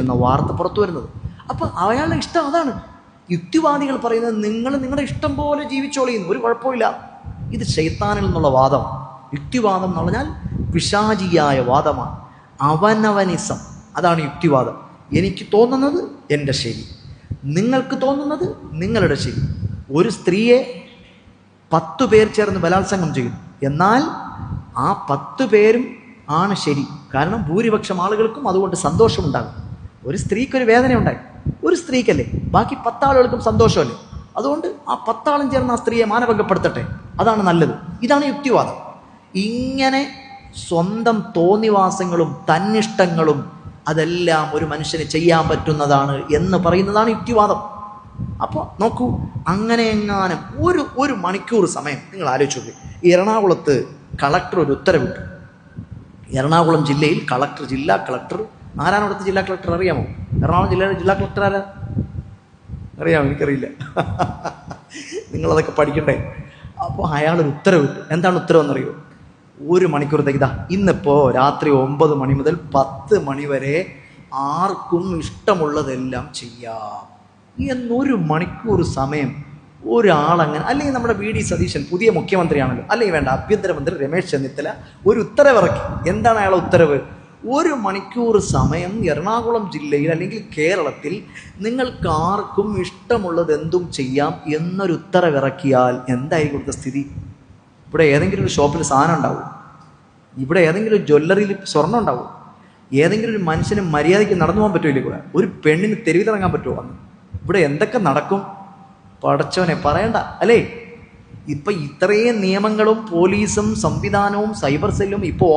എന്ന വാർത്ത പുറത്തു വരുന്നത്. അപ്പം അയാളുടെ ഇഷ്ടം അതാണ്. യുക്തിവാദികൾ പറയുന്നത് നിങ്ങൾ നിങ്ങളുടെ ഇഷ്ടം പോലെ ജീവിച്ചോളിയുന്നു, ഒരു കുഴപ്പമില്ല. ഇത് ശൈത്താനിൽ നിന്നുള്ള വാദമാണ്. യുക്തിവാദം എന്ന് പറഞ്ഞാൽ പിശാചിയായ വാദമാണ്. അവനവനിസം, അതാണ് യുക്തിവാദം. എനിക്ക് തോന്നുന്നത് എൻ്റെ ശരി, നിങ്ങൾക്ക് തോന്നുന്നത് നിങ്ങളുടെ ശരി. ഒരു സ്ത്രീയെ 10 പേർ ചേർന്ന് ബലാത്സംഗം ചെയ്യും, എന്നാൽ ആ 10 പേരും ആണ് ശരി. കാരണം ഭൂരിപക്ഷം ആളുകൾക്കും അതുകൊണ്ട് സന്തോഷമുണ്ടാകും. ഒരു സ്ത്രീക്കൊരു വേദന ഉണ്ടായി, ഒരു സ്ത്രീക്കല്ലേ, ബാക്കി 10 ആളുകൾക്കും സന്തോഷമല്ലേ. അതുകൊണ്ട് ആ 10 ആളും ചേർന്ന് ആ സ്ത്രീയെ മാനഭംഗപ്പെടുത്തട്ടെ, അതാണ് നല്ലത്. ഇതാണ് യുക്തിവാദം. ഇങ്ങനെ സ്വന്തം തോന്നിവാസങ്ങളും തന്നിഷ്ടങ്ങളും അതെല്ലാം ഒരു മനുഷ്യന് ചെയ്യാൻ പറ്റുന്നതാണ് എന്ന് പറയുന്നതാണ് യുക്തിവാദം. അപ്പോൾ നോക്കൂ, അങ്ങനെ എങ്ങാനും ഒരു മണിക്കൂർ സമയം നിങ്ങൾ ആലോചിച്ച് നോക്കി. എറണാകുളത്ത് കളക്ടർ ഒരു ഉത്തരവിട്ടു. എറണാകുളം ജില്ലയിൽ കളക്ടർ, ജില്ലാ കളക്ടർ, ആരാണ് അവിടുത്തെ ജില്ലാ കളക്ടർ അറിയാമോ? എറണാകുളം ജില്ലയിലെ ജില്ലാ കളക്ടർ ആരാ അറിയാമോ? എനിക്കറിയില്ല, നിങ്ങളതൊക്കെ പഠിക്കണ്ടേ. അപ്പോൾ അയാളൊരു ഉത്തരവിട്ടു. എന്താണ് ഉത്തരവെന്നറിയോ? 1 മണിക്കൂറത്തേക്ക് ഇതാ, ഇന്നിപ്പോൾ രാത്രി 9 മണി മുതൽ 10 മണി വരെ ആർക്കും ഇഷ്ടമുള്ളതെല്ലാം ചെയ്യാം എന്നൊരു മണിക്കൂർ സമയം ഒരാളങ്ങനെ. അല്ലെങ്കിൽ നമ്മുടെ വി ഡി സതീശൻ പുതിയ മുഖ്യമന്ത്രിയാണല്ലോ, അല്ലെങ്കിൽ വേണ്ട ആഭ്യന്തരമന്ത്രി രമേശ് ചെന്നിത്തല ഒരു ഉത്തരവിറക്കി. എന്താണ് അയാളുടെ ഉത്തരവ്? 1 മണിക്കൂർ സമയം എറണാകുളം ജില്ലയിൽ അല്ലെങ്കിൽ കേരളത്തിൽ നിങ്ങൾക്ക് ആർക്കും ഇഷ്ടമുള്ളത് എന്തും ചെയ്യാം എന്നൊരു ഉത്തരവിറക്കിയാൽ എന്തായിരിക്കും ഇവിടുത്തെ സ്ഥിതി? ഇവിടെ ഏതെങ്കിലും ഒരു ഷോപ്പിൽ സാധനം ഉണ്ടാവും, ഇവിടെ ഏതെങ്കിലും ഒരു ജ്വല്ലറിയിൽ സ്വർണ്ണം ഉണ്ടാവും, ഏതെങ്കിലും ഒരു മനുഷ്യന് മര്യാദയ്ക്ക് നടന്നു പോകാൻ പറ്റുമില്ല, കൂടെ ഒരു പെണ്ണിന് തെരുവിലിറങ്ങാൻ പറ്റുമോ? അന്ന് ഇവിടെ എന്തൊക്കെ നടക്കും പടച്ചവനെ, പറയണ്ട അല്ലേ? ഇപ്പം ഇത്രയും നിയമങ്ങളും പോലീസും സംവിധാനവും സൈബർ സെല്ലും, ഇപ്പോൾ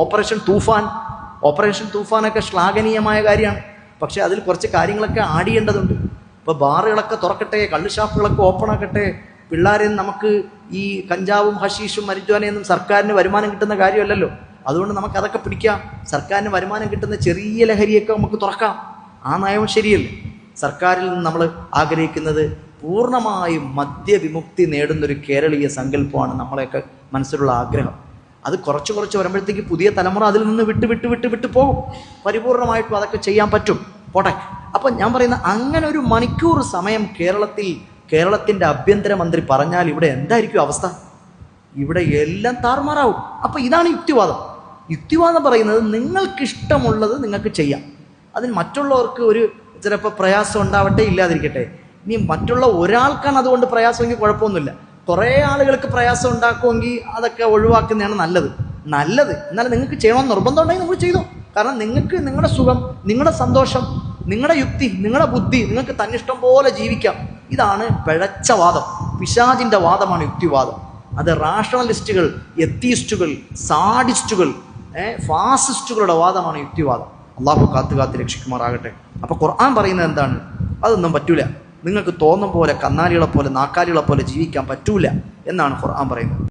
ഓപ്പറേഷൻ തൂഫാനൊക്കെ ശ്ലാഘനീയമായ കാര്യമാണ്. പക്ഷേ അതിൽ കുറച്ച് കാര്യങ്ങളൊക്കെ ആഡ് ചെയ്യേണ്ടതുണ്ട്. ഇപ്പോൾ ബാറുകളൊക്കെ തുറക്കട്ടെ, കള്ളുഷാപ്പുകളൊക്കെ ഓപ്പൺ ആക്കട്ടെ, പിള്ളേരെ നമുക്ക് ഈ കഞ്ചാവും ഹഷീഷും മരിജുവാനയൊന്നും സർക്കാരിന് വരുമാനം കിട്ടുന്ന കാര്യമല്ലല്ലോ. അതുകൊണ്ട് നമുക്ക് അതൊക്കെ പിടിക്കാം. സർക്കാരിന് വരുമാനം കിട്ടുന്ന ചെറിയ ലഹരിയൊക്കെ നമുക്ക് തുറക്കാം. ആ നയം ശരിയല്ലേ? സർക്കാരിൽ നിന്ന് നമ്മൾ ആഗ്രഹിക്കുന്നത് പൂർണ്ണമായും മദ്യവിമുക്തി നേടുന്നൊരു കേരളീയ സങ്കല്പമാണ് നമ്മളെയൊക്കെ മനസ്സിലുള്ള ആഗ്രഹം. അത് കുറച്ച് വരുമ്പോഴത്തേക്ക് പുതിയ തലമുറ അതിൽ നിന്ന് വിട്ട് പോകും. പരിപൂർണമായിട്ടും അതൊക്കെ ചെയ്യാൻ പറ്റും, പോട്ടെ. അപ്പം ഞാൻ പറയുന്ന അങ്ങനെ 1 മണിക്കൂർ സമയം കേരളത്തിൻ്റെ ആഭ്യന്തരമന്ത്രി പറഞ്ഞാൽ ഇവിടെ എന്തായിരിക്കും അവസ്ഥ? ഇവിടെ എല്ലാം താറുമാറാവും. അപ്പം ഇതാണ് യുക്തിവാദം പറയുന്നത് നിങ്ങൾക്കിഷ്ടമുള്ളത് നിങ്ങൾക്ക് ചെയ്യാം. അതിന് മറ്റുള്ളവർക്ക് ഒരു ചിലപ്പോൾ പ്രയാസം ഉണ്ടാവട്ടെ, ഇല്ലാതിരിക്കട്ടെ. ഇനി മറ്റുള്ള ഒരാൾക്കാണ് അതുകൊണ്ട് പ്രയാസമെങ്കിൽ കുഴപ്പമൊന്നുമില്ല. കുറേ ആളുകൾക്ക് പ്രയാസം ഉണ്ടാക്കുമെങ്കിൽ അതൊക്കെ ഒഴിവാക്കുന്നതാണ് നല്ലത്. എന്നാലും നിങ്ങൾക്ക് ചെയ്യണമെന്ന് നിർബന്ധം ഉണ്ടെങ്കിൽ നിങ്ങൾ ചെയ്തോ. കാരണം നിങ്ങൾക്ക് നിങ്ങളുടെ സുഖം, നിങ്ങളുടെ സന്തോഷം, നിങ്ങളുടെ യുക്തി, നിങ്ങളുടെ ബുദ്ധി, നിങ്ങൾക്ക് തന്നിഷ്ടം പോലെ ജീവിക്കാം. ഇതാണ് പിഴച്ച വാദം, പിശാചിൻ്റെ വാദമാണ് യുക്തിവാദം. അത് റാഷണലിസ്റ്റുകൾ, എത്തീസ്റ്റുകൾ, സാഡിസ്റ്റുകൾ, ഫാസിസ്റ്റുകളുടെ വാദമാണ് യുക്തിവാദം. അള്ളാഹു കാത്ത് രക്ഷിക്കുമാറാകട്ടെ. അപ്പോൾ ഖുർആൻ പറയുന്നത് എന്താണ്? അതൊന്നും പറ്റൂല, നിങ്ങൾക്ക് തോന്നും പോലെ കന്നാലികളെ പോലെ നാക്കാലികളെ പോലെ ജീവിക്കാൻ പറ്റൂല എന്നാണ് ഖുർആൻ പറയുന്നത്.